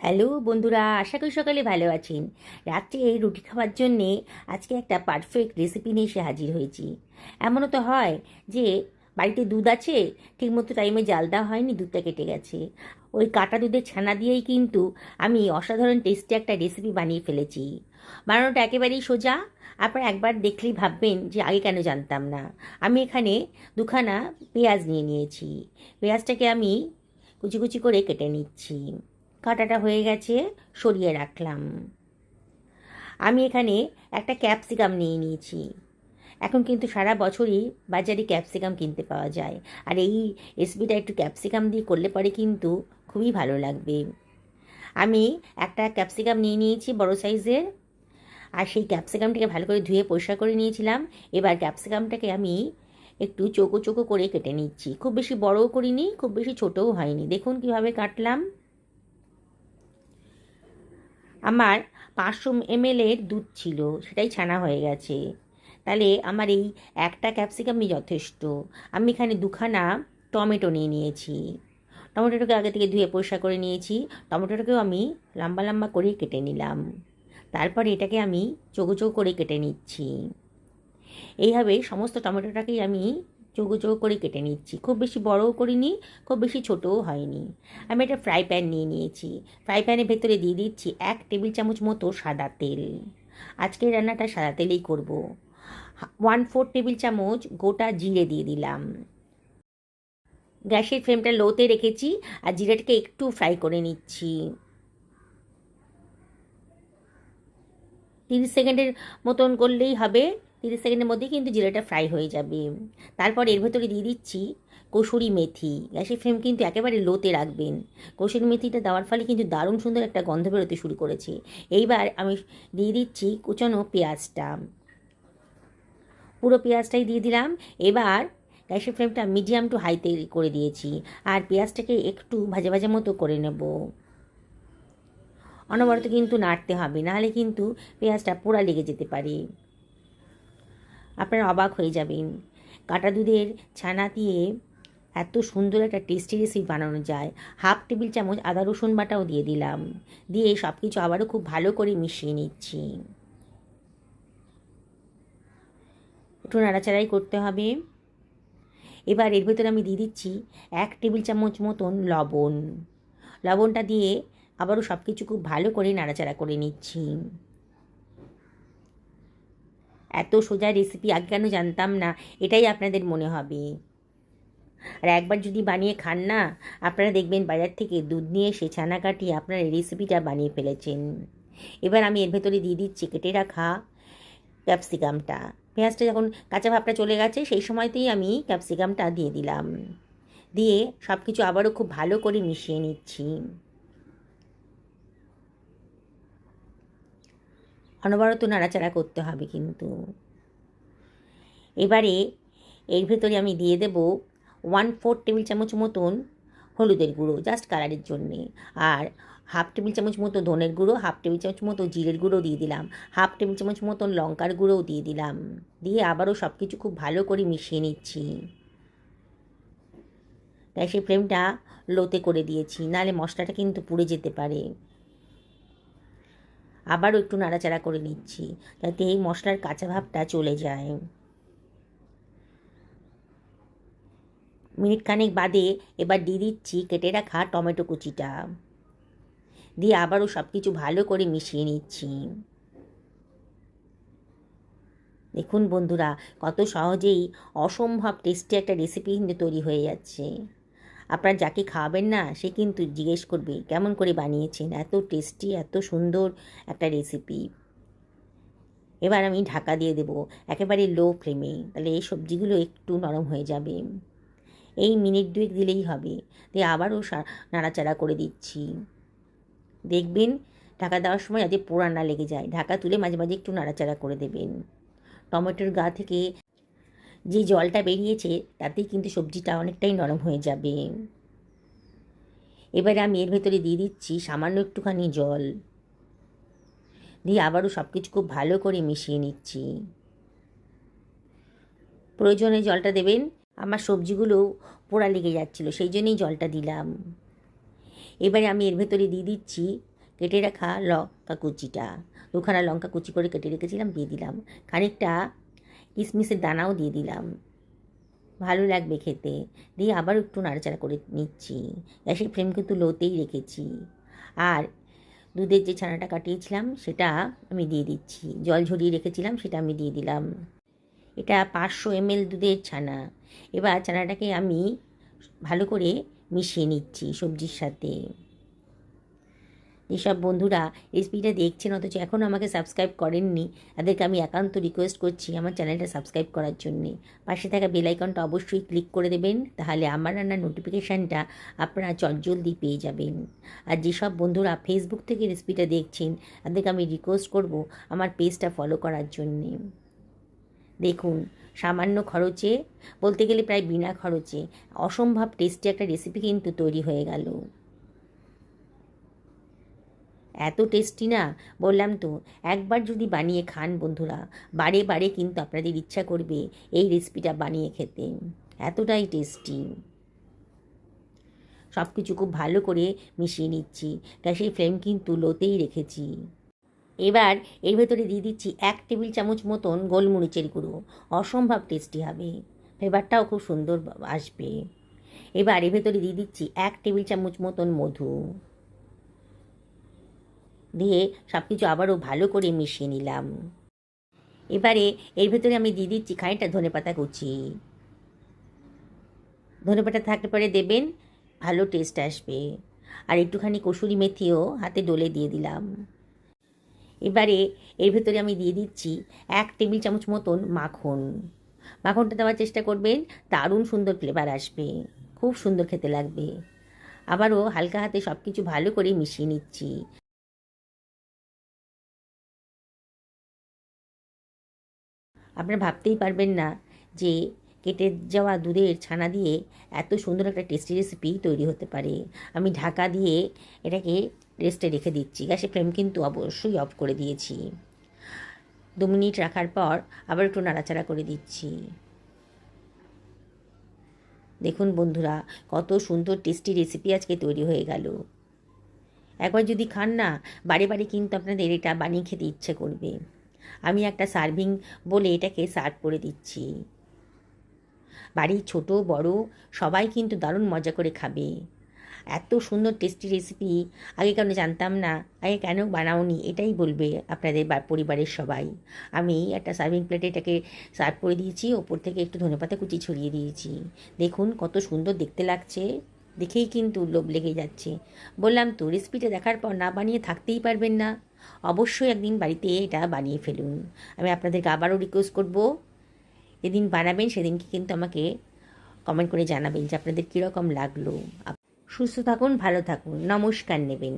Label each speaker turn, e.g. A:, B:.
A: Hello বন্ধুরা, আশা করি সকালে ভালো আছেন। রাত্রে রুটি খাওয়ার জন্যে আজকে একটা পারফেক্ট রেসিপি নিয়ে এসে হাজির হয়েছি। এমনও তো হয় যে বাড়িতে দুধ আছে, ঠিকমতো টাইমে জাল দেওয়া হয়নি, দুধটা কেটে গেছে। ওই কাটা দুধের ছানা দিয়েই কিন্তু আমি অসাধারণ টেস্টি একটা রেসিপি বানিয়ে ফেলেছি। বানানোটা একেবারেই সোজা। আপনারা একবার দেখলেই ভাববেন যে আগে কেন জানতাম না। আমি এখানে দুখানা পেঁয়াজ নিয়ে নিয়েছি। পেঁয়াজটাকে আমি কুচি কুচি করে কেটে নিচ্ছি। কাটাটা হয়ে গেছে, সরিয়ে রাখলাম। আমি এখানে একটা ক্যাপসিকাম নিয়ে নিয়েছি। এখন কিন্তু সারা বছরই বাজারে ক্যাপসিকাম কিনতে পাওয়া যায়, আর এই রেসিপিটা একটু ক্যাপসিকাম দিয়ে করলে পরে কিন্তু খুবই ভালো লাগবে। আমি একটা ক্যাপসিকাম নিয়ে নিয়েছি বড় সাইজের, আর সেই ক্যাপসিকামটাকে ভালো করে ধুয়ে পরিষ্কার করে নিয়েছিলাম। এবার ক্যাপসিকামটাকে আমি একটু চৌকো চৌকো করে কেটে নিচ্ছি। খুব বেশি বড়ও করিনি, খুব বেশি ছোটও হয়নি। দেখুন কিভাবে কাটলাম। আমার 500 ml দুধ ছিল, সেটাই ছানা হয়ে গেছে। তাহলে আমার এই একটা ক্যাপসিকামই যথেষ্ট। আমি এখানে দুখানা টমেটো নিয়ে নিয়েছি। টমেটোটাকে আগে থেকে ধুয়ে পরিষ্কার করে নিয়েছি। টমেটোটাকেও আমি লম্বা লম্বা করে কেটে নিলাম। তারপরে এটাকে আমি চৌকো চৌকো করে কেটে নিচ্ছি। এইভাবে সমস্ত টমেটোটাকেই আমি চৌকো চৌকো করে কেটে নিচ্ছি। খুব বেশি বড়ও করিনি, খুব বেশি ছোটও হয়নি। আমি একটা ফ্রাই প্যান নিয়ে নিয়েছি। ফ্রাই প্যানের ভেতরে দিয়ে দিচ্ছি 1 টেবিল চামচ মতো সাদা তেল। আজকের রান্নাটা সাদা তেলেই করব। 1/4 টেবিল চামচ গোটা জিরে দিয়ে দিলাম। গ্যাসের ফ্লেমটা লোতে রেখেছি, আর জিরেটাকে একটু ফ্রাই করে নিচ্ছি। 30 সেকেন্ডের মতন করলেই হবে। 30 সেকেন্ডের মধ্যেই কিন্তু জিরাটা ফ্রাই হয়ে যাবে। তারপর এর ভেতরে দিয়ে দিচ্ছি কসুরি মেথি। গ্যাসের ফ্লেম কিন্তু একেবারে লোতে রাখবেন। কসুরি মেথিটা দেওয়ার ফলে কিন্তু দারুণ সুন্দর একটা গন্ধ বেরোতে শুরু করেছে। এইবার আমি দিয়ে দিচ্ছি কুচানো পেঁয়াজটা। পুরো পেঁয়াজটাই দিয়ে দিলাম। এবার গ্যাসের ফ্লেমটা মিডিয়াম টু হাইতে করে দিয়েছি, আর পেঁয়াজটাকে একটু ভাজা ভাজা মতো করে নেব। অনবরত কিন্তু নাড়তে হবে, নাহলে কিন্তু পেঁয়াজটা পোড়া লেগে যেতে পারে। আপনারা অবাক হয়ে যাবেন, কাটা দুধের ছানা দিয়ে এত সুন্দর একটা টেস্টি রেসিপি বানানো যায়। 1/2 টেবিল চামচ আদা রসুন বাটাও দিয়ে দিলাম। দিয়ে সব কিছু আবারও খুব ভালো করে মিশিয়ে নিচ্ছি। একটু নাড়াচাড়াই করতে হবে। এবার এর ভেতরে আমি দিয়ে দিচ্ছি 1 টেবিল চামচ মতন লবণ। লবণটা দিয়ে আবারও সব কিছু খুব ভালো করে নাড়াচাড়া করে নিচ্ছি। এত সোজা রেসিপি আগে কেন জানতাম না, এটাই আপনাদের মনে হবে। আর একবার যদি বানিয়ে খান না, আপনারা দেখবেন বাজার থেকে দুধ নিয়ে এসে ছানা কাটিয়ে আপনারা এই রেসিপিটা বানিয়ে ফেলেছেন। এবার আমি এর ভেতরে দিয়ে দিচ্ছি কেটে রাখা ক্যাপসিকামটা। পেঁয়াজটা যখন কাঁচা ভাবটা চলে গেছে, সেই সময়তেই আমি ক্যাপসিকামটা দিয়ে দিলাম। দিয়ে সব কিছু আবারও খুব ভালো করে মিশিয়ে নিচ্ছি। অনবরত নাড়াচাড়া করতে হবে কিন্তু। এবারে এর ভেতরে আমি দিয়ে দেব 1/4 টেবিল চামচ মতন হলুদের গুঁড়ো, জাস্ট কালারের জন্যে। আর 1/2 টেবিল চামচ মতো ধনের গুঁড়ো, 1/2 টেবিল চামচ মতো জিরের গুঁড়ো দিয়ে দিলাম, 1/2 টেবিল চামচ মতন লঙ্কার গুঁড়োও দিয়ে দিলাম। দিয়ে আবারও সব কিছু খুব ভালো করে মিশিয়ে নিচ্ছি। গ্যাসের ফ্লেমটা লোতে করে দিয়েছি, নাহলে মশলাটা কিন্তু পুড়ে যেতে পারে। আবারও একটু নাড়াচাড়া করে নিচ্ছি, যাতে এই মশলার কাঁচা ভাবটা চলে যায়। মিনিট খানেক বাদে এবার দিয়ে দিচ্ছি কেটে রাখা টমেটো কুচিটা। দিয়ে আবারও সব কিছু ভালো করে মিশিয়ে নিচ্ছি। দেখুন বন্ধুরা, কত সহজেই অসম্ভব টেস্টি একটা রেসিপি কিন্তু তৈরি হয়ে যাচ্ছে। আপনার যাকে খাওয়াবেন না, সে কিন্তু জিজ্ঞেস করবে কেমন করে বানিয়েছেন, এত টেস্টি এত সুন্দর একটা রেসিপি। এবার আমি ঢাকা দিয়ে দেবো একেবারে লো ফ্লেমে, তাহলে এই সবজিগুলো একটু নরম হয়ে যাবে। এই মিনিট 2 দিলেই হবে। দিয়ে আবারও নাড়াচাড়া করে দিচ্ছি। দেখবেন ঢাকা দেওয়ার সময় যাতে পোড়া না লেগে যায়। ঢাকা তুলে মাঝে মাঝে একটু নাড়াচাড়া করে দেবেন। টমেটোর গা থেকে যে জলটা বেরিয়েছে, তাতেই কিন্তু সবজিটা অনেকটাই নরম হয়ে যাবে। এবারে আমি এর ভেতরে দিয়ে দিচ্ছি সামান্য একটুখানি জল। দিয়ে আবারও সব কিছু খুব ভালো করে মিশিয়ে নিচ্ছি। প্রয়োজনে জলটা দেবেন। আমার সবজিগুলো পোড়া লেগে যাচ্ছিলো, সেই জন্যই জলটা দিলাম। এবারে আমি এর ভেতরে দিয়ে দিচ্ছি কেটে রাখা লঙ্কা কুচিটা, 2খানা লঙ্কা কুচি করে কেটে রেখেছিলাম দিয়ে দিলাম, খানিকটা কিশমিশের দানাও দিয়ে দিলাম, ভালো লাগবে খেতে। দিয়ে আবার একটু নাড়াচাড়া করে নিচ্ছি। গ্যাসের ফ্লেম কিন্তু লোতেই রেখেছি। আর দুধের যে ছানাটা কাটিয়েছিলাম সেটা আমি দিয়ে দিচ্ছি, জল ঝরিয়ে রেখেছিলাম সেটা আমি দিয়ে দিলাম। এটা 500 ml দুধের ছানা। এবার ছানাটাকে আমি ভালো করে মিশিয়ে নিচ্ছি সবজির সাথে। যেসব বন্ধুরা রেসিপিটা দেখছেন অথচ এখনও আমাকে সাবস্ক্রাইব করেননি, তাদেরকে আমি একান্ত রিকোয়েস্ট করছি আমার চ্যানেলটা সাবস্ক্রাইব করার জন্যে। পাশে থাকা বেল আইকনটা অবশ্যই ক্লিক করে দেবেন, তাহলে আমার রান্নার নোটিফিকেশানটা আপনারা চটজলদি পেয়ে যাবেন। আর যেসব বন্ধুরা ফেসবুক থেকে রেসিপিটা দেখছেন তাদেরকে আমি রিকোয়েস্ট করব আমার পেজটা ফলো করার জন্যে। দেখুন, সামান্য খরচে, বলতে গেলে প্রায় বিনা খরচে অসম্ভব টেস্টি একটা রেসিপি কিন্তু তৈরি হয়ে গেল। এত টেস্টি না, বললাম তো, একবার যদি বানিয়ে খান বন্ধুরা, বারে বারে কিন্তু আপনাদের ইচ্ছা করবে এই রেসিপিটা বানিয়ে খেতে, এতটাই টেস্টি। সব কিছু খুব ভালো করে মিশিয়ে নিচ্ছি, গ্যাসের ফ্লেম কিন্তু লোতেই রেখেছি। এবার এর ভেতরে দিয়ে দিচ্ছি 1 টেবিল চামচ মতন গোলমরিচের গুঁড়ো, অসম্ভব টেস্টি হবে, ফ্লেভারটাও খুব সুন্দর আসবে। এবার এর ভেতরে দিয়ে দিচ্ছি 1 টেবিল চামচ মতন মধু, দিয়ে সব কিছু আবারও ভালো করে মিশিয়ে নিলাম। এবারে এর ভেতরে আমি দিয়ে দিচ্ছি খানিকটা ধনেপাতা কুচি। ধনেপাতা থাকলে পরে দেবেন, ভালো টেস্ট আসবে। আর একটুখানি কসুরি মেথিও হাতে ডলে দিয়ে দিলাম। এবারে এর ভেতরে আমি দিয়ে দিচ্ছি 1 টেবিল চামচ মতন মাখন। মাখনটা দেওয়ার চেষ্টা করবেন, দারুণ সুন্দর ফ্লেভার আসবে, খুব সুন্দর খেতে লাগবে। আবারও হালকা হাতে সব কিছু ভালো করে মিশিয়ে নিচ্ছি। আপনারা ভাবতেই পারবেন না যে কেটে যাওয়া দুধের ছানা দিয়ে এত সুন্দর একটা টেস্টি রেসিপি তৈরি হতে পারে। আমি ঢাকা দিয়ে এটাকে রেস্টে রেখে দিচ্ছি, গ্যাসের ফ্লেম কিন্তু অবশ্যই অফ করে দিয়েছি। 2 মিনিট রাখার পর আবার একটু নাড়াচাড়া করে দিচ্ছি। দেখুন বন্ধুরা, কত সুন্দর টেস্টি রেসিপি আজকে তৈরি হয়ে গেল। একবার যদি খান না, বারে বারে কিন্তু আপনাদের এটা বানিয়ে খেতে ইচ্ছে করবে। আমি একটা সার্ভিং বলে এটাকে সার্ভ করে দিচ্ছি। বাড়ির ছোট বড় সবাই কিন্তু দারুণ মজা করে খাবে। এত সুন্দর টেস্টি রেসিপি আগে কেন জানতাম না, আগে কেন বানাওনি, এটাই বলবে আপনাদের পরিবারের সবাই। আমি একটা সার্ভিং প্লেটে এটাকে সার্ভ করে দিয়েছি, ওপর থেকে একটু ধনেপাতা কুচি ছড়িয়ে দিয়েছি। দেখুন কত সুন্দর দেখতে লাগছে, দেখেই কিন্তু লোভ লেগে যাচ্ছে। বললাম তো, রেসিপিটা দেখার পর না বানিয়ে থাকতেই পারবেন না। অবশ্যই একদিন বাড়িতে এটা বানিয়ে ফেলুন। আমি আপনাদেরকে আবারও রিকোয়েস্ট করব, যেদিন বানাবেন সেদিনকে কিন্তু আমাকে কমেন্ট করে জানাবেন যে আপনাদের কীরকম লাগলো। সুস্থ থাকুন, ভালো থাকুন, নমস্কার নেবেন।